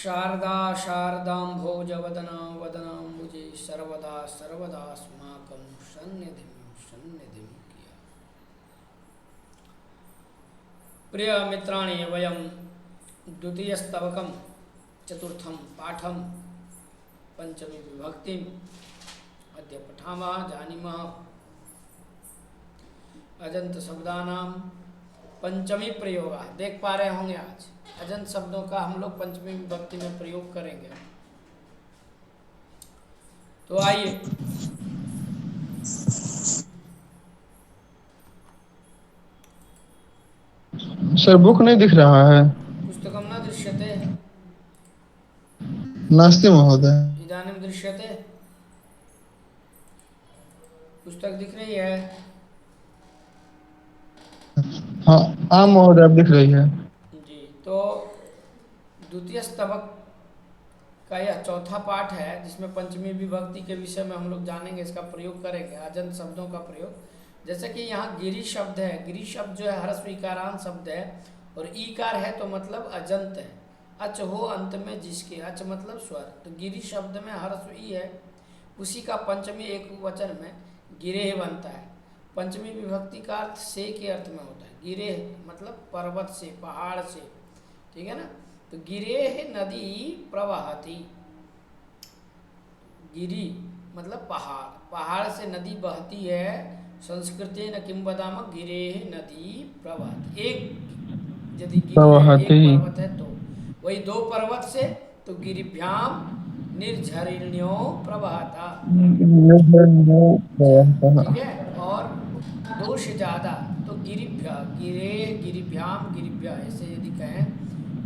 शारदा शारदाम्भोजवदना वदनाम्बुजे सर्वदा सर्वदास्माकं सन्निधिं सन्निधिं किया। प्रिय मित्राणि, वयं द्वितीयस्तवकं चतुर्थं पाठं पंचमी विभक्तिम् अद्य पठामः जानीमः। अजंत शब्दानां पंचमी प्रयोग देख पा रहे होंगे। आज अजंत शब्दों का हम लोग पंचमी विभक्ति में प्रयोग करेंगे। तो आइए सर बुक नहीं दिख रहा है। पुस्तकं न दृश्यते। नास्ति महोदय। इदानीं दृश्यते। पुस्तक दिख रही है। हाँ हाँ महोदय, अब दिख रही है। जी, तो द्वितीय स्तवक का यह चौथा पाठ है जिसमें पंचमी विभक्ति के विषय में हम लोग जानेंगे, इसका प्रयोग करेंगे, अजंत शब्दों का प्रयोग। जैसे कि यहाँ गिरी शब्द है। गिरी शब्द जो है ह्रस्व ईकारांत शब्द है और ईकार है तो मतलब अजंत है। अच हो अंत में जिसके, अच मतलब स्वर, तो गिरी शब्द में ह्रस्व ई है, उसी का पंचमी एक वचन में गिरेह बनता है। पंचमी विभक्ति का अर्थ से के अर्थ में होता है। गिरेह मतलब पर्वत से, पहाड़ से, ठीक है ना। तो गिरेह नदी प्रवहती, गिरी मतलब पहाड़, पहाड़ से नदी बहती है। संस्कृते न किम बदाम गिरेह नदी प्रवहती। एक यदि गिरी है, प्रवहति। एक पर्वत है, तो वही दो पर्वत से तो गिरिभ्याम निर्झरिण्यो प्रवहता, ठीक है। और दो से ज़्यादा तो गिरिभ्य, गिरे गिरिभ्याम गिरिभ्य, ऐसे यदि कहें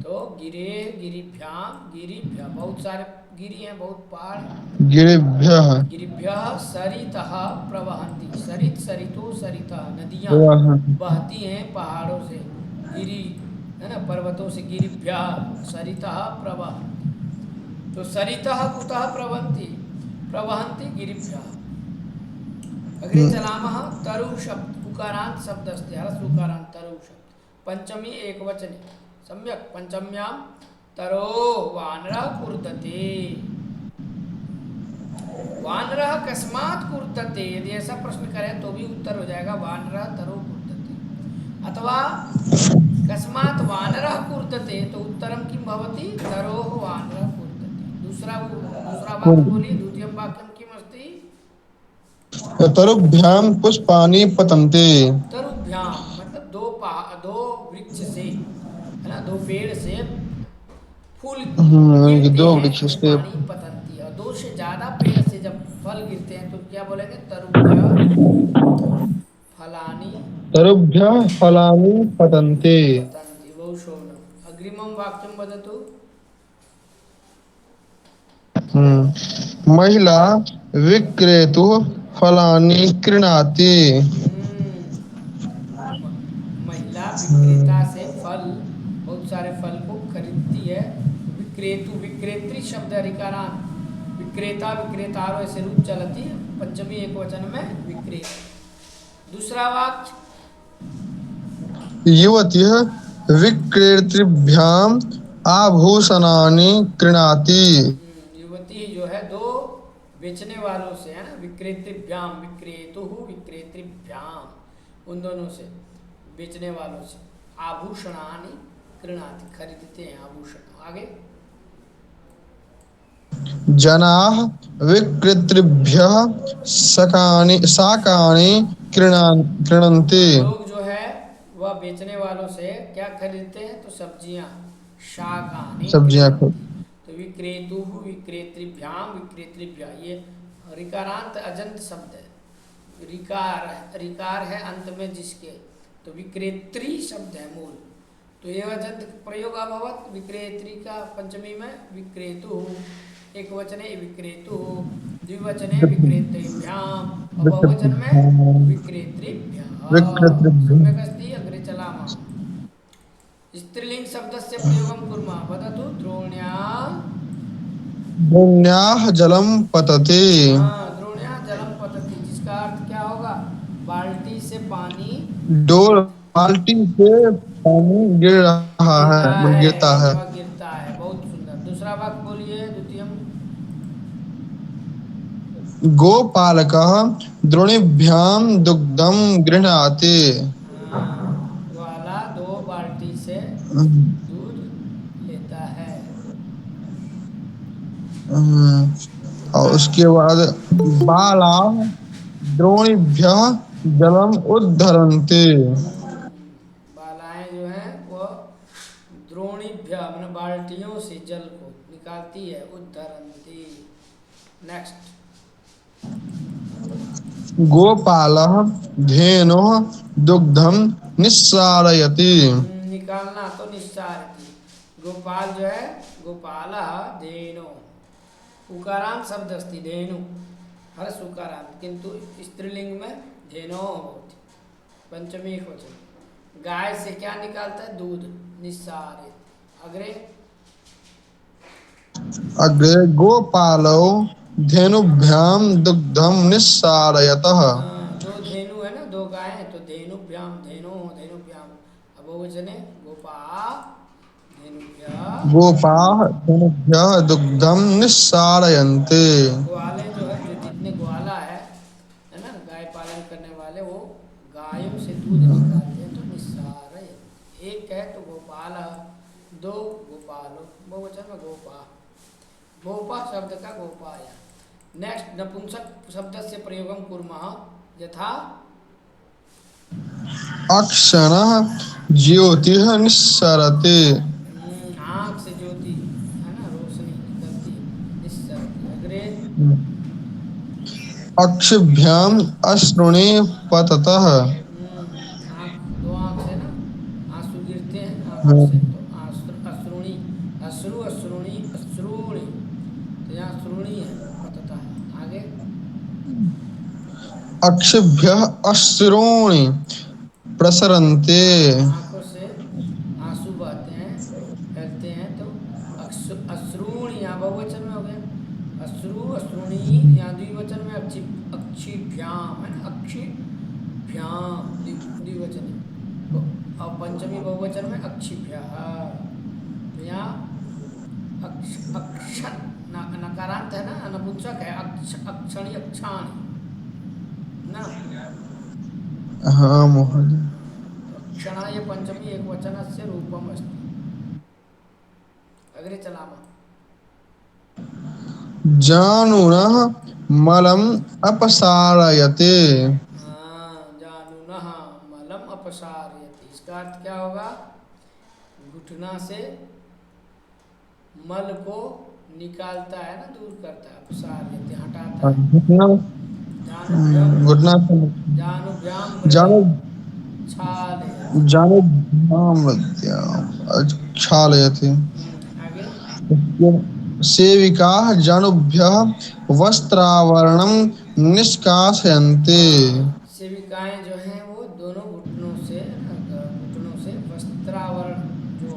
तो गिरे गिरिभ्याम गिरिभ्य, बहुत सारे गिरी हैं, बहुत पहाड़ हैं। गिरिभ्यः गिरिभ्य सरितः प्रवहन्ति, सरित सरितो सरितः, नदियाँ प्रवहन्ति। बहती हैं पहाड़ों से, गिरी है ना, पर्वतों से। गिरिभ्य सरितः प्रवहन्ति, तो सरितः कुतः प्रवहन्ति, प्रवहन्ति गिरिभ्य। अग्रे चलामः। तरु शब्द उकारांत शब्द अस्ति, ह्रस्व उकारांत तरु शब्द पंचमी एक वचने सम्यक। पंचम्यां तरो वानरः कूर्दते। वानरः कस्मात् कूर्दते, यदि ऐसा प्रश्न करें तो भी उत्तर हो जाएगा वानरः तरो कूर्दते, अथवा कस्मात् वानरः कूर्दते तो उत्तरम किं भवति, तरोः वानरः कूर्दते। दूसरा वाक्य बोलिए, द्वितीयं वाक्यं किम् अस्ति। तरुभ्यां पुष्पाणि पतन्ति। तरुभ्याम मतलब दो वृक्ष से, है ना, दो पेड़ से फूल गिरते दो हैं, वृक्ष से। पुष्पाणि पतंती, और दो से ज्यादा पेड़ से जब फल गिरते हैं तो क्या बोलेंगे, तरुभ्य फलानि तरुभ्यः फलानि पतन्ति। पतन्ति। बहु शोभनम्। अग्रिमं वाक्यं वदतु। महिला विक्रेतुः फलानि क्रीणाति। म- महिला विक्रेता से फल, बहुत सारे फल को खरीदती है। विक्रेतु विक्रेत्री शब्द अधिकारांत, विक्रेता विक्रेतारो ऐसे रूप चलती है, पंचमी एक वचन में विक्रेता। दूसरा वाक्य, युवतिः विक्रेतृभ्याम् आभूषणानि क्रीणाति। युवती जो है दो बेचने वालों से, है ना, विक्रेतृभ्याम, विक्रेतु विक्रेतृभ्याम, उन दोनों से, बेचने वालों से, आभूषणानि कृणाति खरीदते हैं आभूषण। आगे, जनाः विक्रेतृभ्यः शाकानि क्रीणन्ति। लोग जो है वह बेचने वालों से क्या खरीदते हैं, तो सब्जियां, शाकानि सब्जियां कृणन्ति। तो विक्रेतु विक्रेतृभ्याम विक्रेतृभ्य, ये ऋकारांत अजंत शब्द है। रिकार है अंत में जिसके, तो विक्रेत्री शब्द है मूल, तो यह अजंत प्रयोग अभवत। विक्रेत्री का पंचमी में विक्रेतु, एक वचने विक्रेतु, द्विवचने विक्रेतृभ्याम, और बहुवचन में विक्रेतृभ्यः। विक्रेतृभ्यः सम्यक् अस्ति। अग्रे चलामः। स्त्रीलिंग शब्दस्य प्रयोगं कुर्मः। वदतु। द्रोण्या, द्रोण्याः जलं पतति। हाँ, द्रोण्या जलम पतति, जिसका अर्थ क्या होगा, बाल्टी से पानी डोल गिर बाल्टी से पानी गिर रहा गिर रहा है, है गिरता है। अथवा गिरता है। बहुत सुंदर। दूसरा वाक्य बोलिए, द्वितीयम। गोपालकः द्रोणीभ्यां दुग्धं गृह्णाति। ग्वाला 2 बाल्टी से दूध लेता है। और उसके बाद बाला द्रोणीभ्यः जलम उद्धरन्ति। बालाएं जो हैं वो द्रोणीभ्य मैंने बाल्टियों से जल को निकालती है, उद्धरंती। नेक्स्ट। गोपालः धेनोः दुग्धं निस्सारयति। निकालना तो निस्सारती। गोपाल जो है, गोपाल धेनो, उकारांत शब्द अस्ति धेनु, हर्ष उकारांत, किंतु स्त्रीलिंग में धेनो होती, पंचमी एक वचन। गाय से क्या निकालता है? दूध, निस्सारित। अग्रे। अग्रे गोपालौ धेनुभ्यां दुग्धं निस्सारयतः। दो धेनु है ना, 2 गाय है, तो धेनुभ्याम, धेनो धेनुभ्याम। अब बहुवचन है गोपा धेनुभ्या। गोपाः धेनुभ्यः दुग्धं निस्सारयन्ति। ग्वाले जो है, जो जितने ग्वाला है ना, गाय पालन करने वाले, वो गायों से दूध निकालते हैं, तो निस्सार। एक है तो गोपाल, 2 गोपालो, बहुवचन में गोपा। गोपा शब्द का गोपा आया। नेक्स्ट, नपुंसक शब्द से प्रयोगम कुर्मः, यथा अक्षणः ज्योतिः निस्सरति। आँख से ज्योति है ना, रोशनी निकलती है, निस्सरती। अग्रे। अक्षिभ्याम् अश्रुणि पततः। आँख, 2 आँख से ना आंसू गिरते हैं आंखों से, तो अश्रुणी, अश्रु अश्रुणी अश्रुणी, तो यहाँ श्रुणी है, पतता है। आगे। अक्षिभ्यः अश्रूणि प्रसरन्ते। आंखों से आंसू बहते हैं, फैलते हैं, तो अश्रुणी यहाँ बहुवचन में हो गया। अश्रु अश्रुणी यहाँ द्विवचन में, अक्षिभ्याम है ना, अक्षिभ्याम द्विवचन है, और पंचमी बहुवचन में अक्षिभ्या। तो यहाँ अक्षण नकारांत है ना, नपुंसक है, अक्षणी अक्षाणी ना। हाँ महोदय। क्षणा ये पंचमी एक वचन से रूपम अस्ति। अग्रे चलामा। जानूनः मलम् अपसारयते। जानुनः मलम अपसारयति, इसका अर्थ क्या होगा? घुटना से मल को निकालता है ना, दूर करता है, अपसारयति हटाता है। घुटना जानुभ्यम, घुटना से जानुभ्याम जानु छालयति। जानुभ्याम् क्षालयति। आगे। सेविकाः जानुभ्यः वस्त्रावरणं निष्कासयन्ति। सेविकाएं जो हैं वो दोनों घुटनों से घुटनों से वस्त्रावरण, जो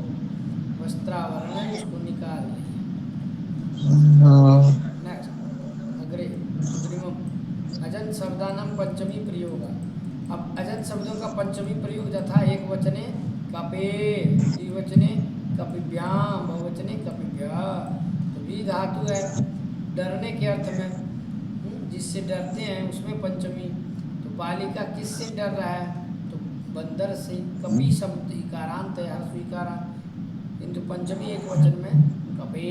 वस्त्रावरण है उसको निकाल रही हाँ। है। नेक्स्ट। अग्रे। अग्रिमम। अजंत शब्दानाम पंचमी प्रयोग। अब अजंत शब्दों का पंचमी प्रयोग यथा एक वचने कपे, द्विवचने कपिभ्याम, बहुवचने कपिभ्या। तो भी धातु है डरने के अर्थ में, जिससे डरते हैं उसमें पंचमी। तो बालिका किससे डर रहा है? तो बंदर से। कपि शब्द इकारांत है, हर्ष इकारांत, किंतु पंचमी एक वचन में कपे,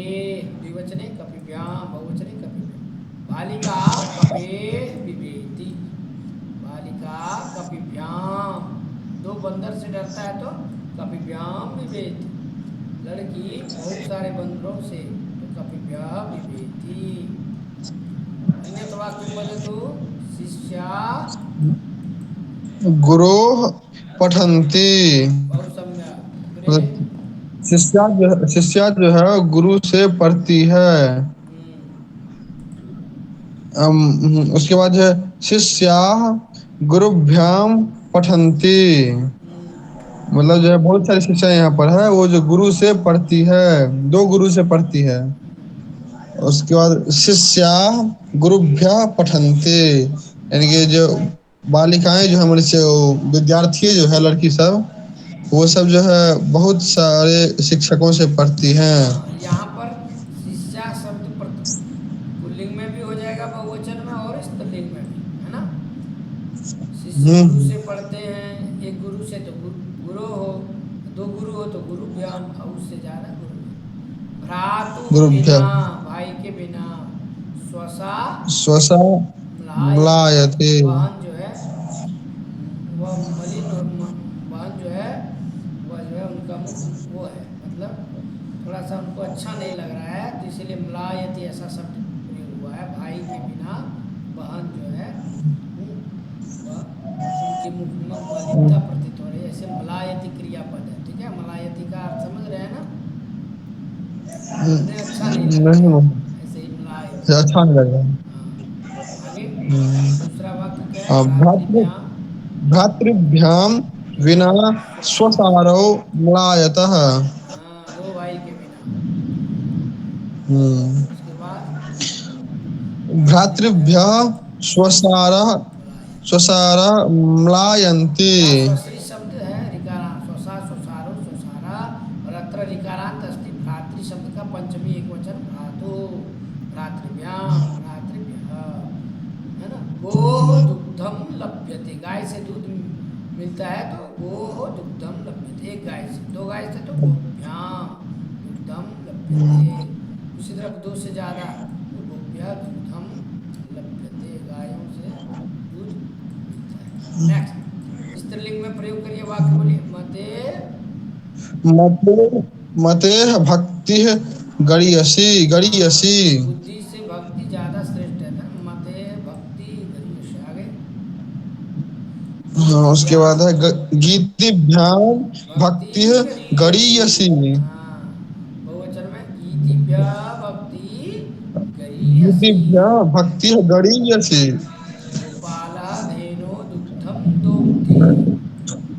द्विवचने कपिभ्याम, बहुवचने कपिभ्याम। बालिका कपे बिभेति, बालिका कपिभ्याम, 2 बंदर से डरता है तो कपिभ्याम बिभेति। लड़की बहुत सारे बंदरों से, तो कपिभ्याम बिभेति। अन्यथा वाक्यं वदतु। शिष्या गुरोः पठन्ति। बहु सम्यक्। अग्रे। मतलब शिष्या जो है गुरु से पढ़ती है। उसके बाद है शिष्याः गुरुभ्याम पठन्ति। मतलब जो है बहुत सारी शिक्षा यहाँ पर है, वो जो गुरु से पढ़ती है, 2 गुरु से पढ़ती है। उसके बाद शिष्याः गुरुभ्यः पठन्ति, यानी कि जो बालिकाएं जो हमारे से विद्यार्थी जो है लड़की सब, वो सब जो है बहुत सारे शिक्षकों से पढ़ती हैं। यहाँ पर गुरु हम्म। से पढ़ते हैं, एक गुरु से तो गुरु हो, दो गुरु हो तो गुरु व्याम, और उससे ज़्यादा गुरु है। भ्रातु गुरुभ्य बिना, भाई के बिना, स्वसा स्वसा म्लायते, म्लायते। बहन जो है वह मलिन और बहन जो है वह जो है उनका मुख वो है, मतलब थोड़ा सा उनको अच्छा नहीं लग रहा है, तो इसीलिए म्लायते ऐसा शब्द प्रयोग हुआ है। भाई के बिना बहन जो है वह उनके मुख में मलिनता प्रतीत हो रही है, ऐसे मलायती क्रियापद है। ठीक है, मलायती का अर्थ समझ रहे हैं ना, उन्हें अच्छा नहीं लग रहा नहीं, है, ऐसे ही मलायती। अच्छा नहीं लग रहा। हाँ, आगे हम्म। दूसरा वाक्य क्या है, भ्रातृ भ्रातृभ्याम भ्रातृभ्याम विना विना स्वसारो, स्वसारौ म्लायतः। हाँ, दो भाई के बिना। हम्म। उसके बाद भ्रातृभ्य भ्रातृभ्यः स्वसार स्वसारः मलायते, स्वसारः म्लायन्ति। यहाँ स्वश्री शब्द है, ऋकारांत, स्वसा स्वसारो स्वसारा, और अत्र ऋकारांत अस्ति। भ्रातृ शब्द का पंचमी एक वचन भ्रातु, भ्रातृभ्याम, भ्रातृभ्यः, है ना। गोः दुग्धम लभ्यते, गाय से दूध मिलता है तो गोः दुग्धम लभ्यते, एक गाय से, दो गाय से तो गोभ्याम दुग्धम लभ्यते। उसी तरह दो से ज़्यादा तो गोभ्या दुग्धम लभ्यते, गायों से दूध मिलता है। नेक्स्ट, स्त्रीलिंग में प्रयोग करिए, वाक्य बोलिए, मते मते मतेः भक्तिः गरीयसी गरीयसी। बुद्धि से भक्ति ज़्यादा श्रेष्ठ है ना, मते भक्ति गरीयसी। आगे हाँ, उसके बाद गीतिभ्याम है गीतिभ्याम भक्ति भक्तिः गरीयसी, गरीयसी। हाँ, बहुवचन में गीतिभ्या भक्ति गरीयसी। गीतिभ्याम भक्तिः गरीयसी। गोपाल धेनो दुग्धम दोग्धी,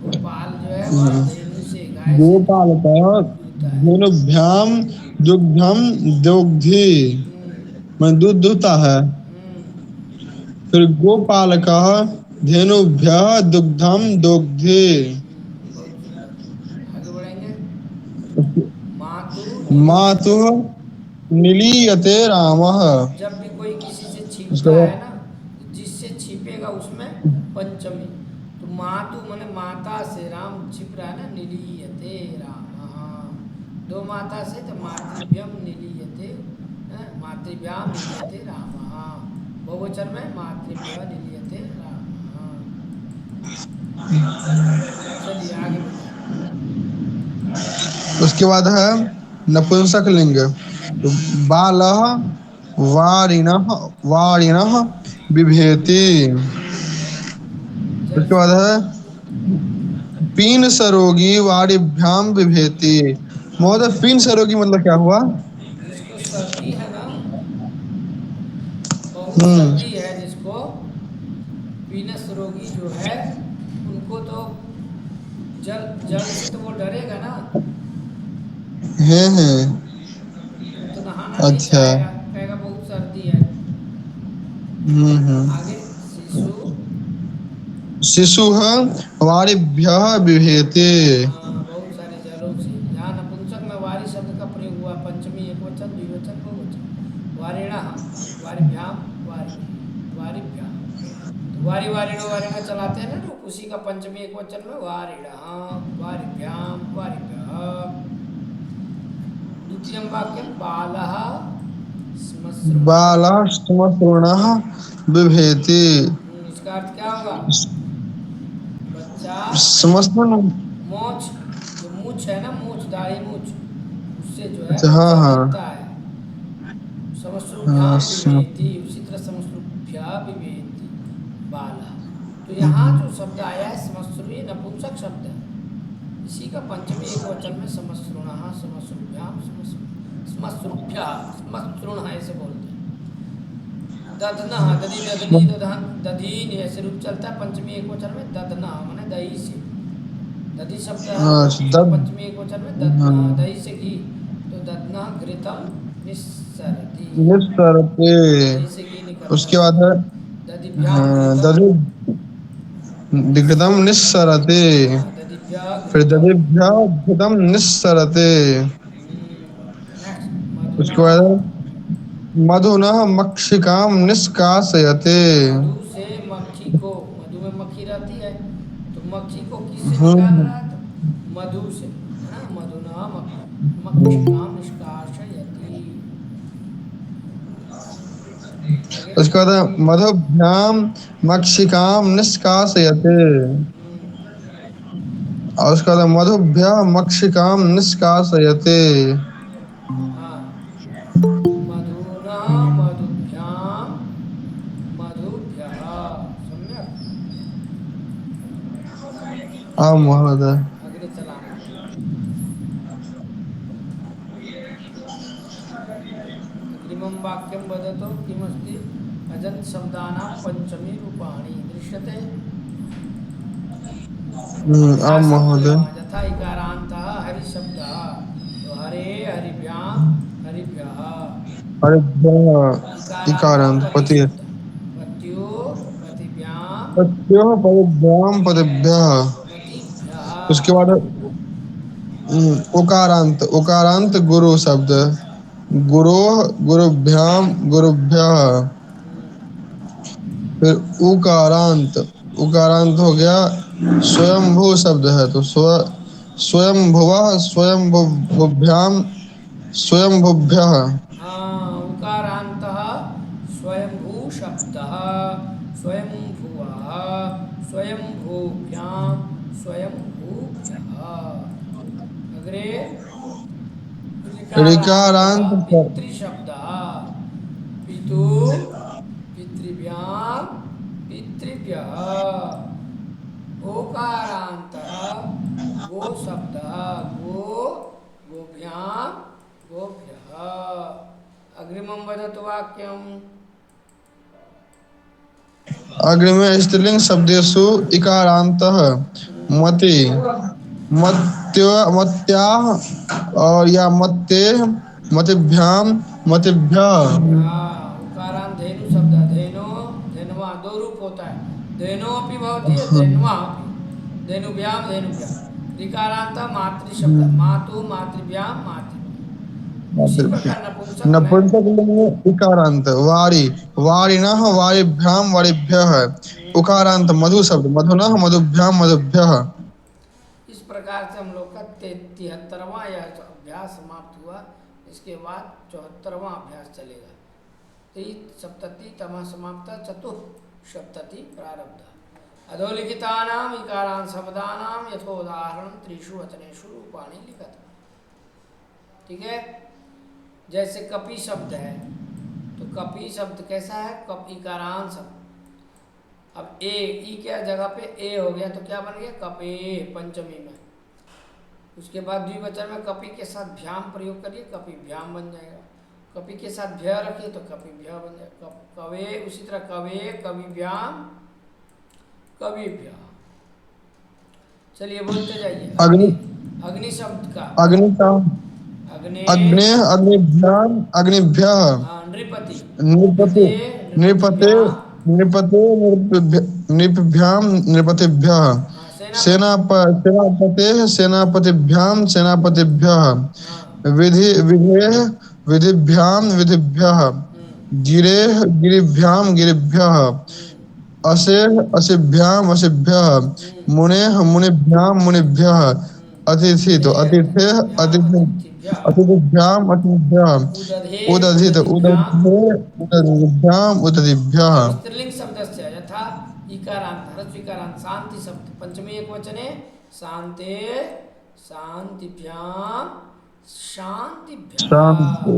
गोपाल जो है वह धेनु से, गाय से दूध गोपालकः दूहता है। धेनुभ्याम दुग्धम दोग्धी। हम्म मैं दूध दूहता है। हम्म फिर गोपालकः धेनुभ्यः दुग्धम दोग्धी। बहुत सुंदर, आगे बढ़ेंगे। मातु निलीयते, मातुः निलीयते रामः। जब भी कोई किसी से उसके छिपता है बाद ना, तो जिससे छिपेगा उसमें पंचमी, तो मातु माने माता से, राम छिप रहा है ना, निलीयते राम, दो माता से तो मातृभ्यम निलीयते, मातृभ्याम निलीयते राम, बहुवचन में मातृभ्य निलीयते राम। चलिए आगे बढ़िए। उसके बाद है नपुंसक लिंग। तो बालः वारिणः वारिणः बिभेति। उसके बाद जैसे है पीन सरोगी वारिभ्याम बिभेति। महोदय, पीन सरोगी मतलब क्या हुआ? जिसको सर्दी है ना, बहुत हम्म। सर्दी है जिसको, पीनस रोगी जो है, उनको तो जल जल से तो वो डरेगा ना, है। वो तो नहाना नहीं अच्छा। चाहेगा, कहेगा बहुत सर्दी है। हम्म। आगे शिशु, शिशुः वारिभ्यः बिभेति। बहुत सारे जलों से, यहाँ नपुंसक में वारी शब्द का प्रयोग हुआ, पंचमी एक वचन द्विवचन बहुवचन। वारिण, वारिभ्याम, वारिभ्याम, तो वारी वारिणो वारिणा चलाते हैं ना, तो उसी का पंचमी एक वचन में वारिण, वारिभ्याम, वारिभ्य। द्वितीयं वाक्यं बालः श्मश्रुणः, बालः श्मश्रुणः बिभेति। इसका अर्थ क्या होगा, बच्चा श्मश्रुण। मोछ, जो मूछ है ना, मूछ, दाढ़ी मूछ, उससे जो है अच्छा, हाँ बच्चा हाँ। बनता है। हाँ, समश्रुभ्याम बिभेति, उसी तरह समश्रुभ्या बिभेति बाला। तो यहाँ जो शब्द आया है समश्रु, ये नपुंसक शब्द है, इसी का पंचमी एक वचन में समश्रुणः, समश्रुभ्याम, समश्रुभ्या, समश्रुण ऐसे बोलते हैं। दधनः, दधि दधनी दधन दधीन, ऐसे रूप चलता है पंचमी एक वचन में। दधनः माने दही से, दधि शब्द है हाँ, उसका पंचमी एक वचन में हाँ। दही से घी, तो दधनः घृतम निस्सरति, निस्सरते। दही से घी निकलता उसके है। बाद है दधिभ्याम हाँ, घृतम दधि घृतम निस्सरते। दधिभ्या फिर घृतम। दधिभ्यः घृतम निस्सरते। नेक्स्ट, उसके मधुना, बाद मधुनः मक्षिकाम निष्कासयते। मधु से मक्खी को, मधु में मक्खी रहती है किससे निकाल हम्म, रहा है? तो मधु से, है ना, मधुना मक्षिकाम निष्कासयति। आगे। उसके बाद मधुभ्याम मक्षिकाम निष्कासयते। और उसके बाद मधुभ्य मक्षिकाम निष्कासयते। हाँ, मधुना मधुभ्याम मधुभ्यः सम्यक। आम महोदय। अग्रे चलाना। अग्रिमं वाक्यं वदतु किमस्ति? अजन्त शब्दानां पंचमी रूपाणि दृश्यते। आम अभ्यासं महोदय। कुर्मः। यथा इकारान्तः हरिशब्दः, तो हरे हरिभ्यां हरिभ्यः। हरिभ्यः इकारान्तः इकारांत पति पति। शब्द, पत्यो पतिभ्यां पत्योः पतिभ्याम पतिभ्यः। पतिभ्यः। उसके बाद उकारांत उकारांत गुरु शब्द। गुरोः गुरुभ्याम गुरुभ्यः। फिर उकारांत उकारांत हो गया स्वयंभू शब्द है तो स्वयंभुवः स्वयंभुभ्याम स्वयंभुभ्यः। हाँ, उकारान्तः स्वयंभू शब्दः, स्वयंभुवः स्वयंभूभ्यां स्वयंभूभ्यः। अग्रे ऋकारान्तः ऋकारांत पितृशब्दः, पितु पितृभ्यां पितृभ्यः। ओकारान्तः गो शब्दः, गो गोभ्यां गोभ्यः। अग्रिमं वदतु वाक्यम्। अग्रिमे स्त्रीलिंग शब्देषु इकारांतः मति मत्यो मत्याः और या मत्ते मतिभ्याम मतिभ्यः। हाँ, उकारांत धेनु शब्द, धेनो धेनवा, दो रूप होता है। धेनो अपि भवति, धेनवा अपि। धेनुभ्याम धेनुभ्याम। ऋकारांत मातृ शब्द, मातु मातृभ्याम मातृभ्याम। उसी प्रकार नपुंसक में नपुंसक लिंग में इकारांत वारी वारिणः वारिभ्याम वारिभ्यः। उकारांत मधु शब्द मधुनः मधुभ्याम मधुभ्यः। इस प्रकार से हम लोग का 73वां यह अभ्यास समाप्त हुआ। इसके बाद 74वां अभ्यास चलेगा। सप्तति तमः समाप्त चतुः सप्तति प्रारब्ध। अधोलिखितानाम इकारां शब्दानाम यथोदाहरण त्रिषु वचनेषु रूपाणि लिखत। ठीक है, जैसे कपि शब्द है, तो कपि शब्द कैसा है? कप इकारांत शब्द। अब ए ई क्या जगह पे ए हो गया तो क्या बन गया? कपे पंचमी में। उसके बाद द्विवचन में कपि के साथ भ्याम प्रयोग करिए, कपि भ्याम बन जाएगा। कपि के साथ भ्य रखिए तो कपि भ्य बन जाएगा। कवे, उसी तरह कवे कवि भ्याम कवि भ्या। चलिए बोलते जाइए। अग्नि अग्नि, अग्नि शब्द का अग्नि का अग्ने, अग्ने अग्निभ्याम अग्निभ्यः। हाँ, नृपति नृपते नृपते नृपते नृपतिभ्याम, नृपते नृपभ्याम नृपतिभ्यः। हाँ, सेनापति, सेनापतेः सेनापतिभ्याम सेनापतिभ्यः। हाँ, विधेः विधिभ्याम विधिभ्यः। गिरेः गिरिभ्याम गिरिभ्यः। असेः असेभ्याम असेभ्यः। मुनेः मुनिभ्याम मुनिभ्यः। अतिथि तो अतिथेय अतिथेः अतिथिभ्याम अतिथि अतिथिभ्यः, अतिथिभ्याम अतिथिभ्यः। उदधे उदधित उदधिभ्याम। उदधे उदधिभ्याम उदधिभ्यः। अब स्त्रीलिंग शब्द से यथा इकारांत ह्रस्वीकारांत शांति शब्द पंचमी एक वचने शांते शांतिभ्याम शांतिभ्यः। शांति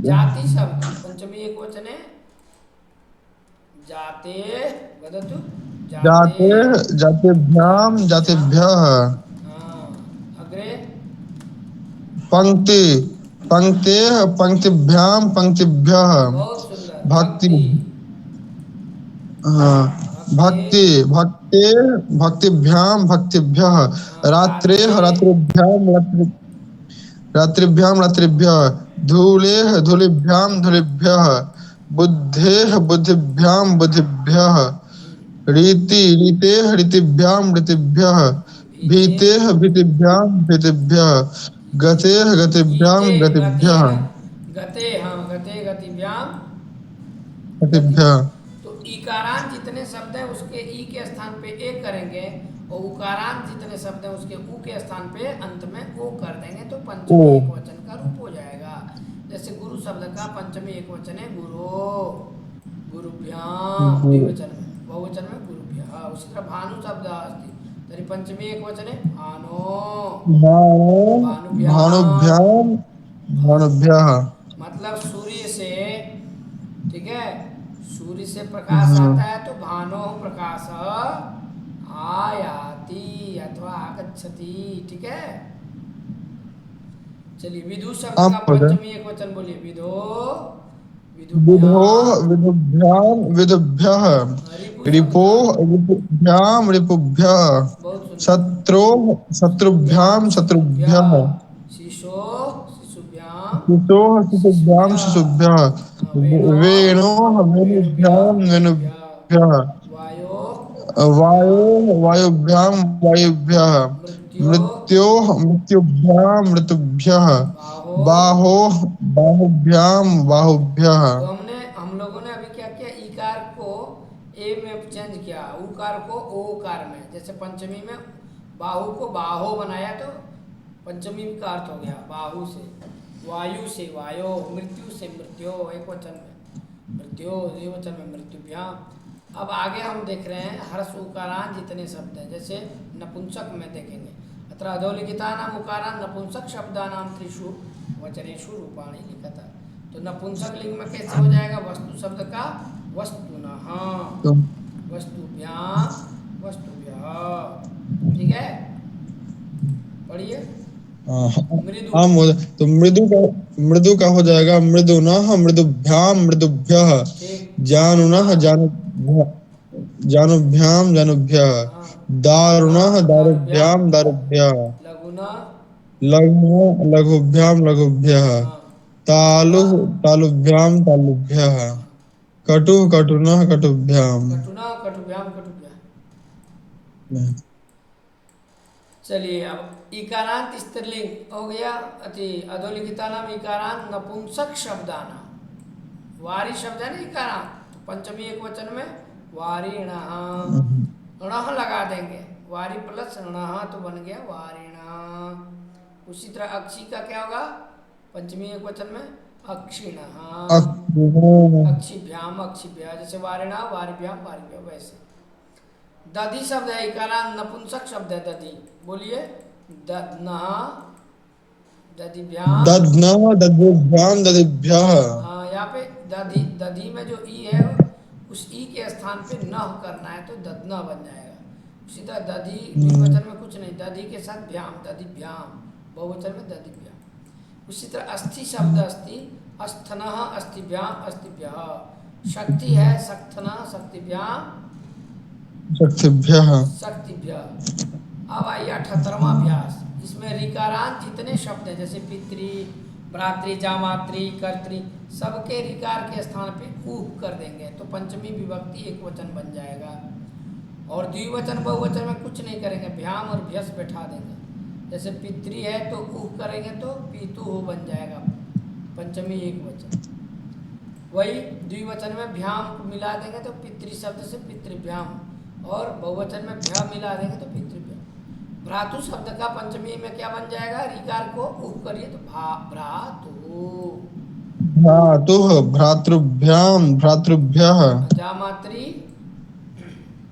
जाति शब्द पंचमी एक वचने जाते, वदतु जाते जाते जातेभ्याम जातिभ्याम। जातेभ्यः। हाँ, अग्रे पंक्ति पंक्तेः पंक्तिभ्याम पंक्तिभ्यः। बहुत सुंदर भक्ति भक्ति, हाँ भक्ति, भक्ति भक्ते भक्तिभ्याम भक्तिभ्यः। हाँ, रात्रे, रात्रेः रात्रिभ्याम रात्रिभ्याम रात्रिभ्यः। धूलेः धूलिभ्याम धूलिभ्यः। बुद्धेः बुद्धिभ्याम बुद्धिभ्यः। रीति रीतेः रीतिभ्याम रीतिभ्यः। भीते, भीतेः भीतिभ्याम भीतिभ्यः। गतेः गतिभ्याम गीते, गति गतिभ्यः है ना, गते, हाँ, गते गतिभ्याम गति। गतिभ्यः। तो ईकारांत जितने शब्द हैं उसके ई के स्थान पे ए करेंगे और उकारांत जितने शब्द हैं उसके ऊ के स्थान पे अंत में ओ कर देंगे तो ओ। पंचमी एक वचन का रूप हो जाएगा। जैसे गुरु शब्द का पंचमी एक वचन है गुरु, गुरुभ्याम गु- द्विवचन में, बहुवचन में गुरुभ्यः। उसी तरह भानु शब्द अस्ति तर्हि पंचमी एक वचन है भानो, भानु भानुभ्याम। भानुभ्याम भानु भानुभ्यः। मतलब सूर्य से, ठीक है, सूर्य से प्रकाश हाँ। आता है तो भानो प्रकाश आयाति अथवा आगच्छति, ठीक है। चलिए विदु शब्द आप का बोले पंचमी एक वचन बोलिए विदो, विधो विदुभ्याम। विदुभ्याम विदुभ्यः। रिपु शब्द रिपो का रिपुभ्याम रिपुभ्यः। बहुत सुंदर शत्रु शत्रुभ्याम शत्रुभ्यः। शिशो शिशुभ्याम शिशोः शिशुभ्याम शिशुभ्यः। शिशुभ्यः। वेणो वेणोः वेणुभ्याम वेणुभ्याम वेणुभ्यः। वेणुभ्यः। वायो वायोः वायुभ्याम वायुभ्यः। मृत्यो मृत्योः मृत्युभ्याम मृत्युभ्यः। बाहो। बाहोः बाहुभ्याम बाहुभ्यः। तो हम लोगों ने अभी क्या किया, ईकार को ए में चेंज किया, उकार को ओकार में। जैसे पंचमी में बाहु को बाहो बनाया तो पंचमी का अर्थ हो गया बाहु से, वायु से वायो, मृत्यु से मृत्यो एक वचन में, मृत्यो द्विवचन में मृत्युभ्याम। अब आगे हम देख रहे हैं हर्ष उकारान जितने शब्द हैं, जैसे नपुंसक में देखेंगे अत्र अधोलिखितानाम उकारान नपुंसक शब्दानाम त्रिषु वचनेषु रूपाणि लिखता। तो नपुंसक लिंग में कैसे हो जाएगा, वस्तु शब्द का वस्तुनः, तो वस्तुभ्याम वस्तुभ्यः, ठीक है। पढ़िए मृदु। हाँ तो मृदु का हो जाएगा मृदुनः मृदुभ्याम मृदुभ्यः। ठीक। जानुनः जानुभ्याम जानुभ्यः। हाँ। दारुणः दारुभ्याम दारुभ्याम दारुभ्यः। लघुना। लघुनः लघुभ्याम लघुभ्यः। हाँ। तालुः कटुना। तालुभ्याम तालुभ्यः। हाँ। कटुः कटुनः कटुभ्याम। कटुना कटुभ्याम कटुभ्याम। चलिए अब इकारांत स्त्रीलिंग हो गया, अति अधोलिखिता नाम इकारांत नपुंसक शब्दाना। वारी शब्द है ना इकारांत, तो पंचमी एक वचन में वारिणः, णः लगा देंगे, वारी प्लस णः तो बन गया वारिणः। उसी तरह अक्षी का क्या होगा, पंचमी एक वचन में अक्षिणः, अक्षिभ्याम अक्षिभ्या, जैसे वारिणा वारिभ्याम वारिभ्या वैसे। दधि शब्द है इकारांत नपुंसक शब्द है दधि, बोलिए दध्नः दधिभ्याम। दध्नः दध्युभ्याम दधिभ्यः। हाँ यहाँ पे दधि, दधि में जो ई है उस ई के स्थान पे न करना है तो दध्ना बन जाएगा। उसी तरह दधि द्विवचन में कुछ नहीं, दधि के साथ भ्याम दधिभ्याम, बहुवचन में दधिभ्याम। उसी तरह अस्थि शब्द अस्थि, अस्थनः अस्थिभ्याम अस्थिभ्यः। शक्ति है शक्थनः शक्तिभ्याम शक्तिभ्यः शक्तिभ्यः। अब आइए 78वां अभ्यास, इसमें रिकारांत जितने शब्द हैं जैसे पितृ भ्रातृ जामातृ कर्तृ, सबके रिकार के स्थान पे ऊह कर देंगे तो पंचमी विभक्ति एक वचन बन जाएगा। और द्विवचन बहुवचन में कुछ नहीं करेंगे, भ्याम और भ्यस बैठा देंगे। जैसे पितृ है तो ऊह करेंगे तो पीतु बन जाएगा, पंचमी एक वचन। वही द्विवचन में भ्याम को मिला देंगे तो पितृ शब्द से पितृभ्याम, और बहुवचन में भ्या मिला देंगे तो पितृभ्याम। भ्रातु शब्द का पंचमी में क्या बन जाएगा, रिकार को ऊह करिए तो भ्रातु। भ्रातुः भ्रातृभ्याम भ्रातृभ्यः। जामातृ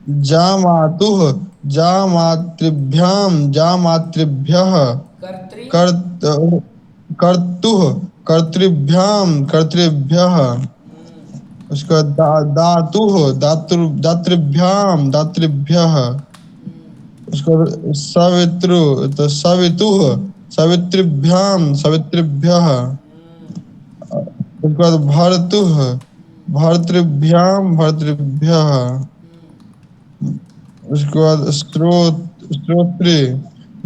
जामातुः जामातृभ्याम जामातृभ्यः। कर्तृ कर्तुः कर्तृभ्याम कर्तृभ्यः। उसका दातुः दातृभ्याम दातृभ्यः। उसका सवितृ तो सवितुः सवितृभ्याम सवितृभ्यः। उसके बाद भर्तुः भर्तृभ्याम भर्तृभ्यः। उसके बाद श्रोतृ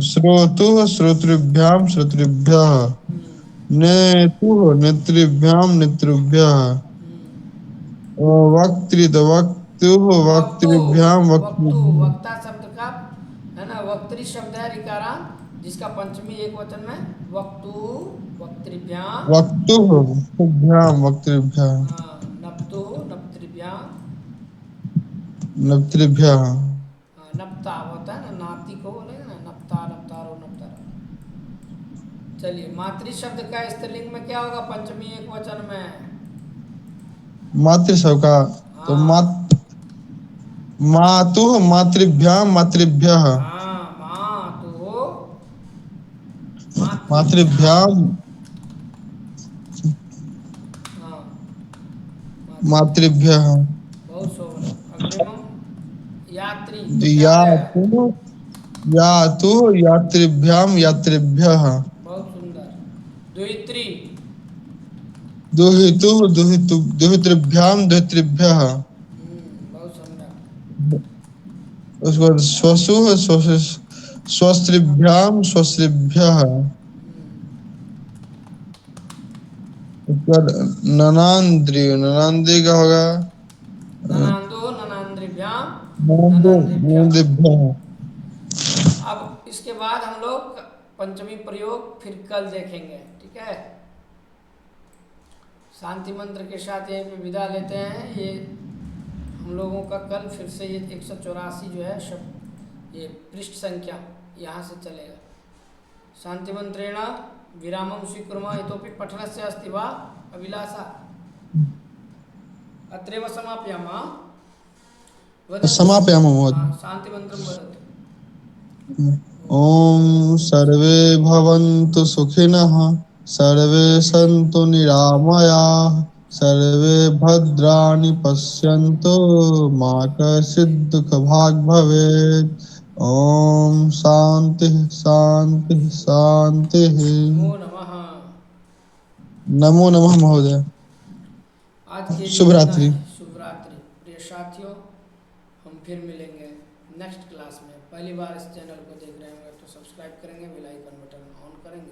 श्रोतुः श्रोतृभ्याम श्रोतृभ्यः। नेतुः नेतृभ्याम नेतृभ्यः। वक्तृ तो वक्तुः वक्तृभ्याम वक्तु, वक्तृभ्यः। वक्ता शब्द का है ना, वक्तृ शब्द है रिकारांत जिसका पंचमी एक वचन में वक्तु वक्तृभ्याम। वक्तुः वक्तृभ्याम वक्तृभ्यः। नप्तु नप्तृभ्याम। नप्तृभ्यः। नप्ता होता है ना चलिए, मातृ शब्द का स्त्रीलिंग में क्या होगा पंचमी एक वचन में? मातृ शब्द का, तो हाँ मातुः मातृभ्याम मातृभ्यः। हाँ, माँ तो मातृभ्याम। मातृभ्याम हाँ, मातृभ्याम। मातृभ्यः। बहुत शोभन। अग्रिमम यात्री, तो क्या आ जाएगा? यातु यातु यात्रिभ्याम यात्रिभ्यः। बहुत सुंदर। द्वित्री। दुहितुः दुहितृभ्याम दुहितृभ्यः। बहुत सुंदर। उसके बाद स्वसुः स्वस्त्रिभ्याम स्वस्त्रिभ्यः। उसके बाद ननांद्री, ननांद्री का होगा ननांदो ननांद्रिभ्याम नंदो ननांद्रिभ्यः। नंदिभ्यः। अब इसके बाद हम लोग पंचमी प्रयोग फिर कल देखेंगे, ठीक है? शांति मंत्र के साथ यहीं पे विदा लेते हैं। ये हम लोगों का कल फिर से ये 184 जो है शब्द, ये पृष्ठ संख्या यहाँ से चलेगा। शांति मंत्रेण विरामं स्वीकुर्मः, इतोपि पठनस्य अस्ति वा अभिलाषा? अत्रैव समापयामः। वदन्तु। समापयामः महोदय। शांति मंत्रं वदतु। ॐ सर्वे भवन्तु सुखिनः, सर्वे सन्तु निरामयाः, सर्वे भद्राणि पश्यन्तु, मा कश्चित् दुःखभाग् भवेत्। ॐ शान्तिः शान्तिः शान्तिः। नमो नमः। नमो नमः महोदय। आज के लिए शुभ इतना रात्रि। ही। शुभ रात्रि प्रिय साथियों, हम फिर मिलेंगे नेक्स्ट क्लास में। पहली बार इस चैनल को देख रहे होंगे तो सब्सक्राइब करेंगे, बेल आइकन बटन ऑन करेंगे।